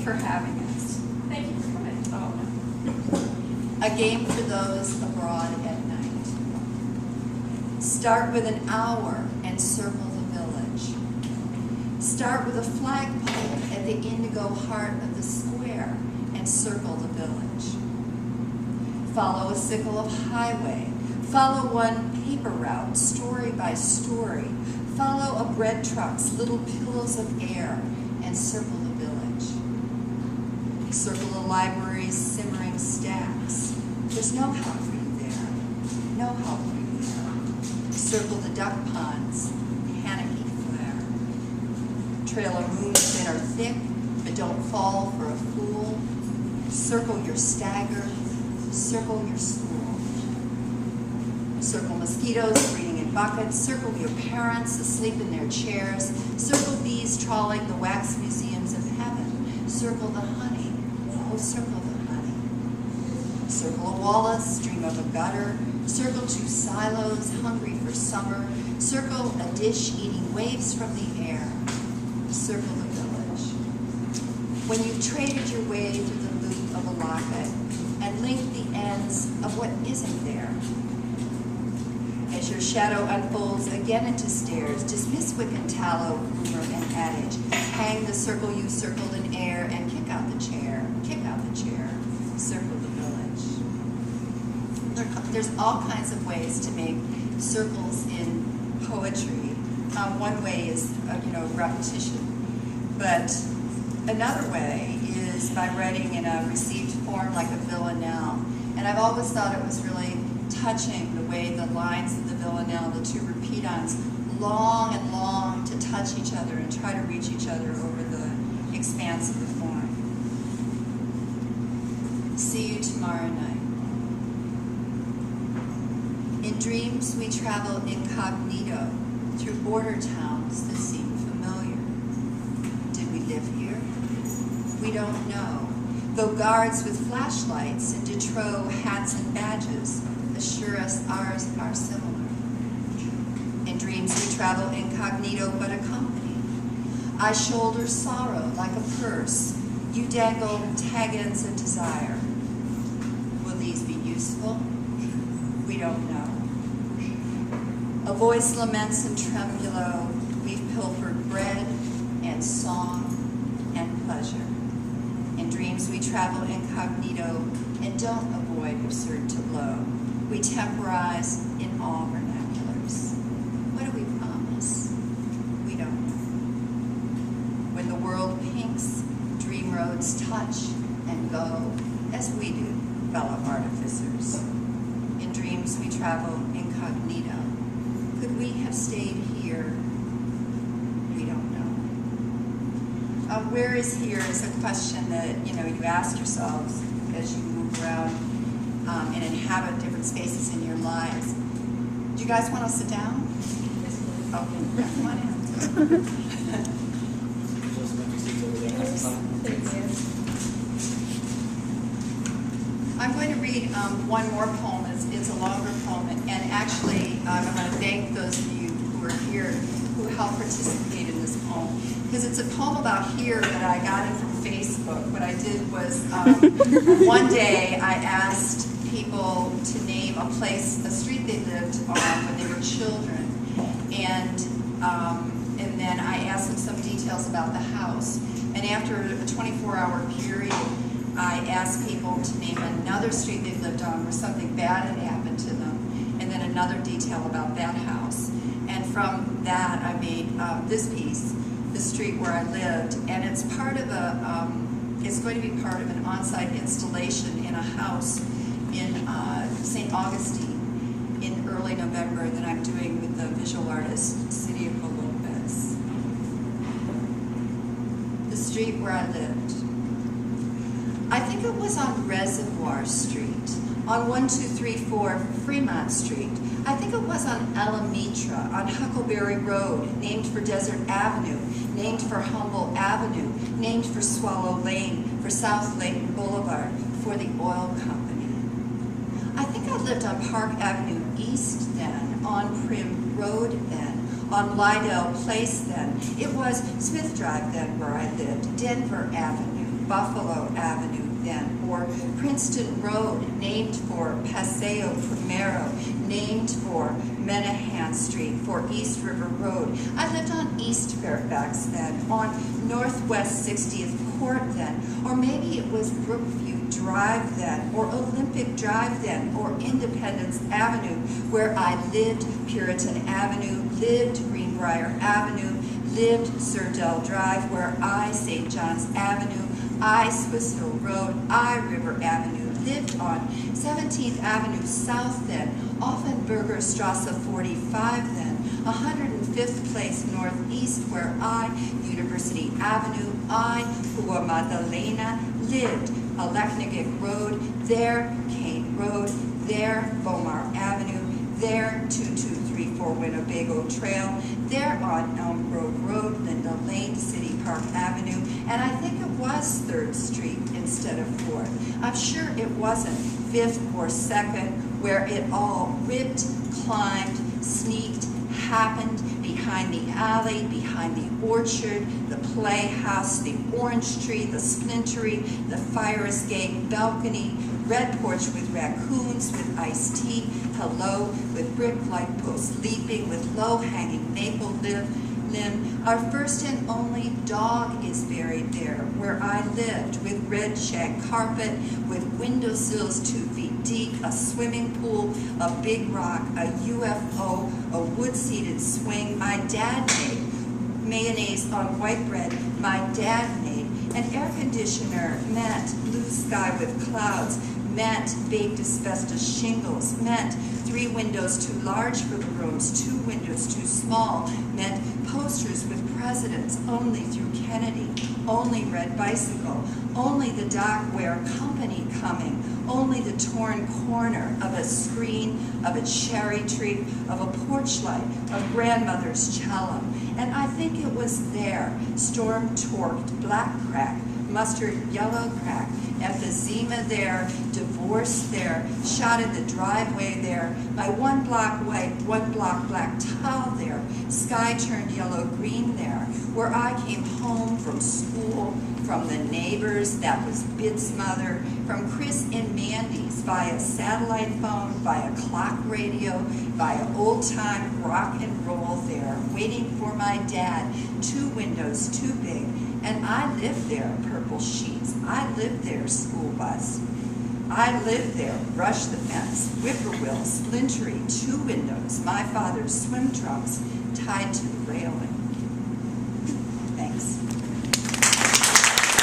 for having us. Thank you for coming. Oh, no. A game for those abroad at night. Start with an hour and circle the village. Start with a flagpole at the indigo heart of the square and circle the village. Follow a sickle of highway. Follow one paper route, story by story. Follow a bread truck's little pillows of air and circle the village. Circle the library's simmering stacks. There's no help for you there. No help for you there. Circle the duck ponds, panicky flare. Trail a moons that are thick, but don't fall for a fool. Circle your stagger. Circle your school. Circle mosquitoes breeding in buckets. Circle your parents asleep in their chairs. Circle bees trawling the wax museums of heaven. Circle the honey. Oh, circle the honey. Circle a Wallace, dream of a gutter. Circle two silos, hungry for summer. Circle a dish eating waves from the air. Circle the village. When you've traded your way through the loop of a locket and linked the ends of what isn't there. As your shadow unfolds again into stairs, dismiss wick and tallow, rumor and adage. Hang the circle you circled in air and kick out the chair. Kick out the chair. Circle the village. There's all kinds of ways to make circles in poetry. One way is, repetition. But another way is by writing in a received form like a villanelle. And I've always thought it was really touching the way the lines of the villanelle, the two repeat-ons, long and long to touch each other and try to reach each other over the expanse of the form. See you tomorrow night. In dreams, we travel incognito through border towns that seem familiar. Did we live here? We don't know. Though guards with flashlights and Detroit hats and badges assure us ours are similar. In dreams we travel incognito but accompanied. I shoulder sorrow like a purse. You dangle tag-ends of desire. Will these be useful? We don't know. A voice laments in tremulo. We've pilfered bread and song and pleasure. In dreams we travel incognito and don't avoid absurd tableau. We temporize in all vernaculars. What do we promise? We don't know. When the world pinks, dream roads touch and go, as we do, fellow artificers. In dreams we travel incognito. Could we have stayed here? We don't know. Where is here is a question that you ask yourselves as you move around and inhabit different spaces in your lives. Do you guys want to sit down? Oh, come on in. I'm going to read one more poem. It's a longer poem, and actually I want to thank those of you who are here who helped participate in this poem, because it's a poem about here that I got it from Facebook. What I did was one day I asked people to name a street they lived on when they were children, and then I asked them some details about the house. And after a 24-hour period, I asked people to name another street they lived on where something bad had happened to them, and then another detail about that house. And from that, I made this piece, The Street Where I Lived, and it's part of it's going to be part of an on-site installation in a house in St. Augustine in early November that I'm doing with the visual artist, Ciriaco Lopez. The street where I lived. I think it was on Reservoir Street, on 1234 Fremont Street. I think it was on Alamitra, on Huckleberry Road, named for Desert Avenue, named for Humboldt Avenue, named for Swallow Lane, for South Layton Boulevard, for the oil company. I think I lived on Park Avenue East then, on Prim Road then, on Lydell Place then. It was Smith Drive then where I lived, Denver Avenue, Buffalo Avenue then, or Princeton Road, named for Paseo Primero, named for Menahan Street, for East River Road. I lived on East Fairfax then, on Northwest 60th Court then, or maybe it was Brookview Drive then, or Olympic Drive then, or Independence Avenue, where I lived, Puritan Avenue, lived Greenbrier Avenue, lived Surdell Drive, where I, St. John's Avenue, I, Swiss Hill Road, I, River Avenue, lived on 17th Avenue South then, Offenberger Strasse 45 then, 105th Place Northeast, where I, University Avenue, I, Rua Madalena, lived, Aleknagik Road, there, Kane Road, there, Bomar Avenue, there, 2234 Winnebago Trail, there on Elm Grove Road, Linda Lane, City Park Avenue, and I think it was 3rd Street instead of 4th. I'm sure it wasn't 5th or 2nd, where it all ripped, climbed, sneaked, happened behind the alley, behind the orchard, the playhouse, the orange tree, the splintery, the fire escape, balcony, red porch with raccoons, with iced tea, hello, with brick light posts leaping, with low-hanging maple limb. Our first and only dog is buried there, where I lived, with red shag carpet, with windowsills 2 feet deep, a swimming pool, a big rock, a UFO, a wood-seated swing. My dad made mayonnaise on white bread. My dad made an air conditioner, meant blue sky with clouds, meant baked asbestos shingles, meant 3 windows too large for the rooms, 2 windows too small, meant posters with presidents only through Kennedy, only red bicycle, only the dock where company coming, only the torn corner of a screen, of a cherry tree, of a porch light, of grandmother's cello. And I think it was there, storm-torqued, black crack, mustard yellow crack, emphysema there, divorce there, shot in the driveway there, my 1 block white, 1 block black tile there, sky turned yellow-green there, where I came home from school, from the neighbors, that was Bid's mother, from Chris and Mandy's, via satellite phone, via clock radio, via old-time rock and roll there, waiting for my dad, 2 windows too big, and I lived there, purple sheets, I lived there, school bus. I lived there, rush the fence, whippoorwill, splintery, 2 windows, my father's swim trunks tied to the railing. Thanks.